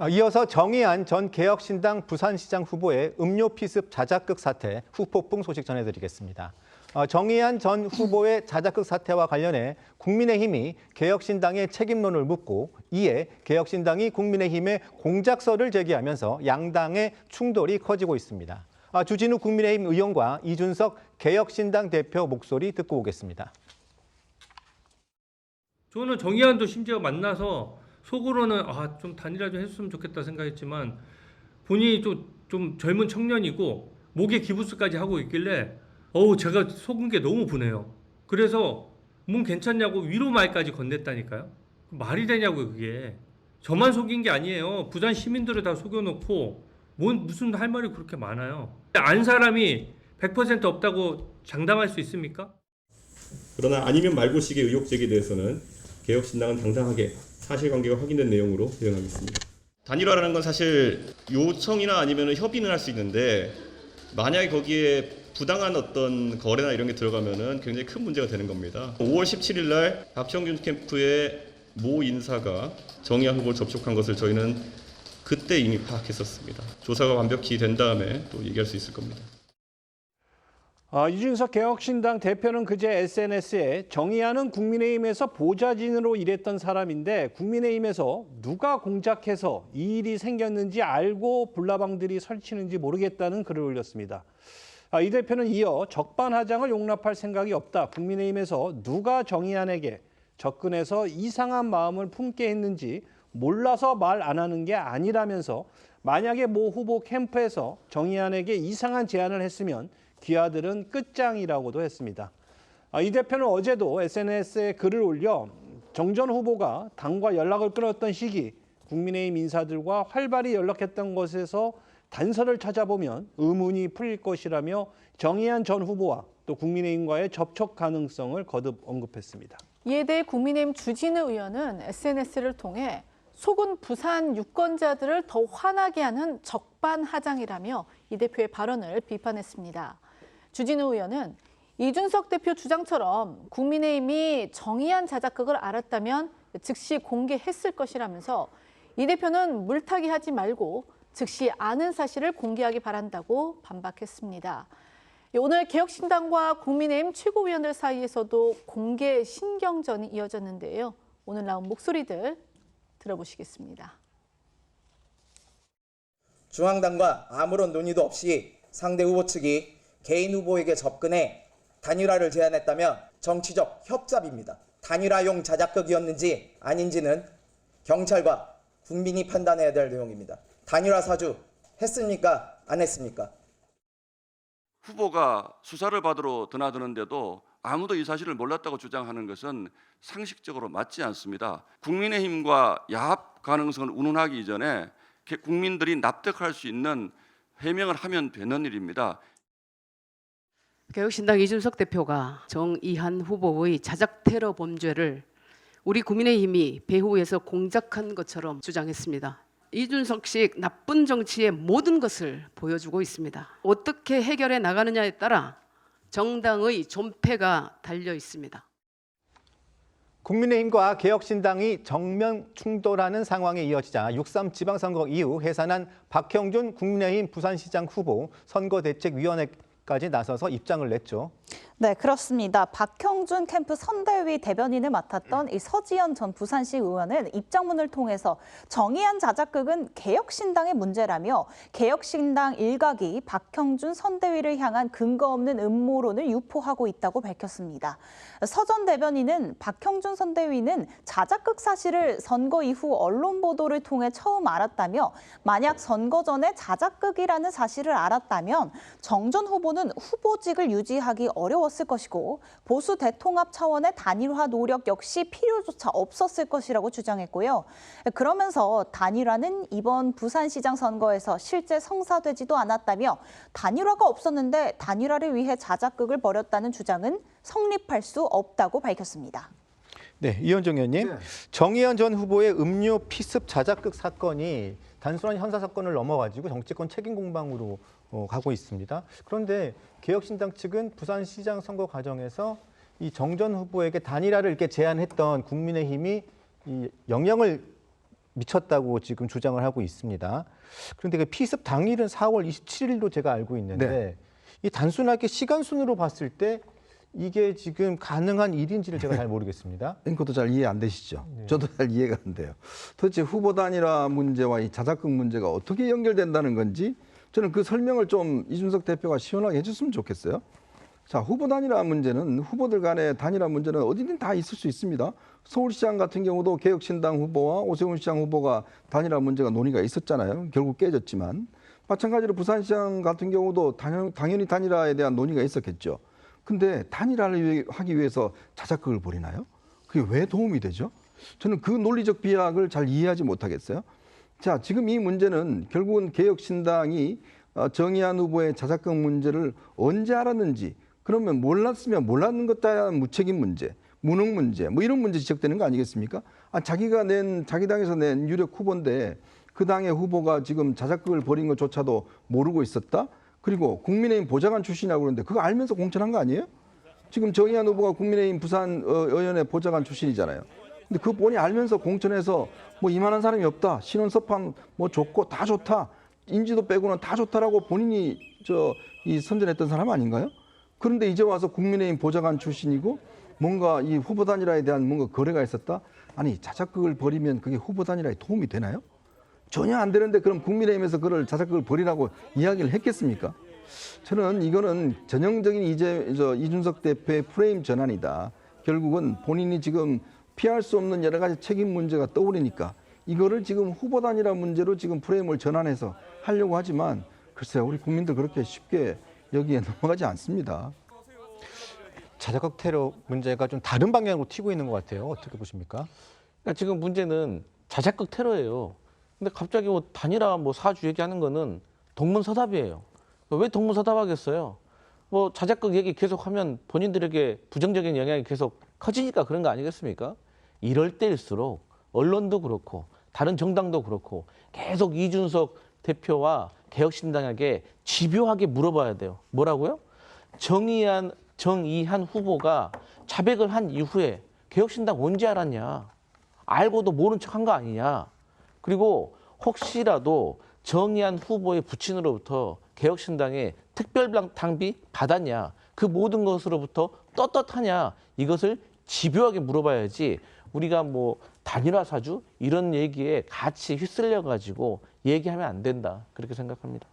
이어서 정의안 전 개혁신당 부산시장 후보의 음료 피습 자작극 사태 후폭풍 소식 전해드리겠습니다. 정의안 전 후보의 자작극 사태와 관련해 국민의힘이 개혁신당의 책임론을 묻고 이에 개혁신당이 국민의힘에 공작설을 제기하면서 양당의 충돌이 커지고 있습니다. 주진우 국민의힘 의원과 이준석 개혁신당 대표 목소리 듣고 오겠습니다. 저는 정의안도 심지어 만나서 속으로는 좀 단일화 좀 했으면 좋겠다 생각했지만 본인이 좀 젊은 청년이고 목에 기부스까지 하고 있길래 제가 속은 게 너무 분해요. 그래서 몸 괜찮냐고 위로 말까지 건넸다니까요. 말이 되냐고요 그게. 저만 속인 게 아니에요. 부산 시민들을 다 속여놓고 무슨 할 말이 그렇게 많아요. 안 사람이 100% 없다고 장담할 수 있습니까? 그러나 아니면 말고식의 의혹 제기에 대해서는 개혁신당은 당당하게 사실관계가 확인된 내용으로 대응하겠습니다. 단일화라는 건 사실 요청이나 아니면 협의는 할 수 있는데 만약에 거기에 부당한 어떤 거래나 이런 게 들어가면은 굉장히 큰 문제가 되는 겁니다. 5월 17일 날 박형준 캠프의 모 인사가 정의안 후보를 접촉한 것을 저희는 그때 이미 파악했었습니다. 조사가 완벽히 된 다음에 또 얘기할 수 있을 겁니다. 이준석 개혁신당 대표는 그제 SNS에 정의안은 국민의힘에서 보좌진으로 일했던 사람인데 국민의힘에서 누가 공작해서 이 일이 생겼는지 알고 불나방들이 설치는지 모르겠다는 글을 올렸습니다. 이 대표는 이어 적반하장을 용납할 생각이 없다. 국민의힘에서 누가 정의안에게 접근해서 이상한 마음을 품게 했는지 몰라서 말 안 하는 게 아니라면서 만약에 모 후보 캠프에서 정의안에게 이상한 제안을 했으면 기아들은 끝장이라고도 했습니다. 이 대표는 어제도 SNS에 글을 올려 정 전 후보가 당과 연락을 끊었던 시기 국민의힘 인사들과 활발히 연락했던 것에서 단서를 찾아보면 의문이 풀릴 것이라며 정의안 전 후보와 또 국민의힘과의 접촉 가능성을 거듭 언급했습니다. 이에 대해 국민의힘 주진우 의원은 SNS를 통해 속은 부산 유권자들을 더 화나게 하는 적반하장이라며 이 대표의 발언을 비판했습니다. 주진우 의원은 이준석 대표 주장처럼 국민의힘이 정의안 자작극을 알았다면 즉시 공개했을 것이라면서 이 대표는 물타기 하지 말고 즉시 아는 사실을 공개하기 바란다고 반박했습니다. 오늘 개혁신당과 국민의힘 최고위원들 사이에서도 공개 신경전이 이어졌는데요. 오늘 나온 목소리들 들어보시겠습니다. 중앙당과 아무런 논의도 없이 상대 후보 측이 개인 후보에게 접근해 단일화를 제안했다면 정치적 협잡입니다. 단일화용 자작극이었는지 아닌지는 경찰과 국민이 판단해야 될 내용입니다. 단일화 사주 했습니까? 안 했습니까? 후보가 수사를 받으러 드나드는데도 아무도 이 사실을 몰랐다고 주장하는 것은 상식적으로 맞지 않습니다. 국민의힘과 야합 가능성을 운운하기 이전에 국민들이 납득할 수 있는 해명을 하면 되는 일입니다. 개혁신당 이준석 대표가 정의안 후보의 자작 테러 범죄를 우리 국민의힘이 배후에서 공작한 것처럼 주장했습니다. 이준석식 나쁜 정치의 모든 것을 보여주고 있습니다. 어떻게 해결해 나가느냐에 따라 정당의 존폐가 달려 있습니다. 국민의힘과 개혁신당이 정면 충돌하는 상황에 이어지자 6.3 지방선거 이후 해산한 박형준 국민의힘 부산시장 후보 선거대책위원회까지 나서서 입장을 냈죠. 네, 그렇습니다. 박형준 캠프 선대위 대변인을 맡았던 이 서지현 전 부산시 의원은 입장문을 통해서 정의안 자작극은 개혁신당의 문제라며 개혁신당 일각이 박형준 선대위를 향한 근거 없는 음모론을 유포하고 있다고 밝혔습니다. 서 전 대변인은 박형준 선대위는 자작극 사실을 선거 이후 언론 보도를 통해 처음 알았다며 만약 선거 전에 자작극이라는 사실을 알았다면 정 전 후보는 후보직을 유지하기 어려웠을 것이고 보수 대통합 차원의 단일화 노력 역시 필요조차 없었을 것이라고 주장했고요. 그러면서 단일화는 이번 부산시장 선거에서 실제 성사되지도 않았다며 단일화가 없었는데 단일화를 위해 자작극을 벌였다는 주장은 성립할 수 없다고 밝혔습니다. 네, 이현정 의원님. 네. 정의안 전 후보의 음료 피습 자작극 사건이 단순한 형사 사건을 넘어가지고 정치권 책임 공방으로 가고 있습니다. 그런데 개혁신당 측은 부산시장 선거 과정에서 이 정 전 후보에게 단일화를 이렇게 제안했던 국민의힘이 이 영향을 미쳤다고 지금 주장을 하고 있습니다. 그런데 그 피습 당일은 4월 27일로 제가 알고 있는데 이 단순하게 시간 순으로 봤을 때 이게 지금 가능한 일인지를 제가 잘 모르겠습니다. 앵커도 잘 이해 안 되시죠? 저도 잘 이해가 안 돼요. 도대체 후보 단일화 문제와 이 자작극 문제가 어떻게 연결된다는 건지 저는 그 설명을 좀 이준석 대표가 시원하게 해줬으면 좋겠어요. 자, 후보 단일화 문제는 후보들 간의 단일화 문제는 어디든 다 있을 수 있습니다. 서울시장 같은 경우도 개혁신당 후보와 오세훈 시장 후보가 단일화 문제가 논의가 있었잖아요. 결국 깨졌지만 마찬가지로 부산시장 같은 경우도 당연히 단일화에 대한 논의가 있었겠죠. 근데 단일화를 하기 위해서 자작극을 벌이나요? 그게 왜 도움이 되죠? 저는 그 논리적 비약을 잘 이해하지 못하겠어요. 자, 지금 이 문제는 결국은 개혁신당이 정의한 후보의 자작극 문제를 언제 알았는지, 그러면 몰랐으면 몰랐는 것 따윈 무책임 문제, 무능 문제, 뭐 이런 문제 지적되는 거 아니겠습니까? 자기 당에서 낸 유력 후보인데 그 당의 후보가 지금 자작극을 벌인 것조차도 모르고 있었다? 그리고 국민의힘 보좌관 출신이라고 그러는데 그거 알면서 공천한 거 아니에요? 지금 정의한 후보가 국민의힘 부산 의원의 보좌관 출신이잖아요. 근데 그 본인이 알면서 공천해서 뭐 이만한 사람이 없다. 신원 서판 뭐 좋고 다 좋다. 인지도 빼고는 다 좋다라고 본인이 이 선전했던 사람 아닌가요? 그런데 이제 와서 국민의힘 보좌관 출신이고 뭔가 이 후보 단일화에 대한 뭔가 거래가 있었다? 아니, 자작극을 벌이면 그게 후보 단일화에 도움이 되나요? 전혀 안 되는데 그럼 국민의힘에서 그걸 자작극을 벌이라고 이야기를 했겠습니까? 저는 이거는 전형적인 이준석 대표의 프레임 전환이다. 결국은 본인이 지금 피할 수 없는 여러 가지 책임 문제가 떠오르니까 이거를 지금 후보 단일화 문제로 지금 프레임을 전환해서 하려고 하지만 글쎄요, 우리 국민들 그렇게 쉽게 여기에 넘어가지 않습니다. 자작극 테러 문제가 좀 다른 방향으로 튀고 있는 것 같아요. 어떻게 보십니까? 그러니까 지금 문제는 자작극 테러예요. 근데 갑자기 뭐 단일화 뭐 사주 얘기하는 거는 동문서답이에요. 왜 동문서답하겠어요? 뭐 자작극 얘기 계속하면 본인들에게 부정적인 영향이 계속 커지니까 그런 거 아니겠습니까? 이럴 때일수록 언론도 그렇고 다른 정당도 그렇고 계속 이준석 대표와 개혁신당에게 집요하게 물어봐야 돼요. 뭐라고요? 정의한 후보가 자백을 한 이후에 개혁신당 언제 알았냐? 알고도 모른 척한 거 아니냐? 그리고 혹시라도 정의한 후보의 부친으로부터 개혁신당에 특별당비 받았냐? 그 모든 것으로부터 떳떳하냐? 이것을 집요하게 물어봐야지 우리가 뭐 단일화 사주 이런 얘기에 같이 휩쓸려 가지고 얘기하면 안 된다. 그렇게 생각합니다.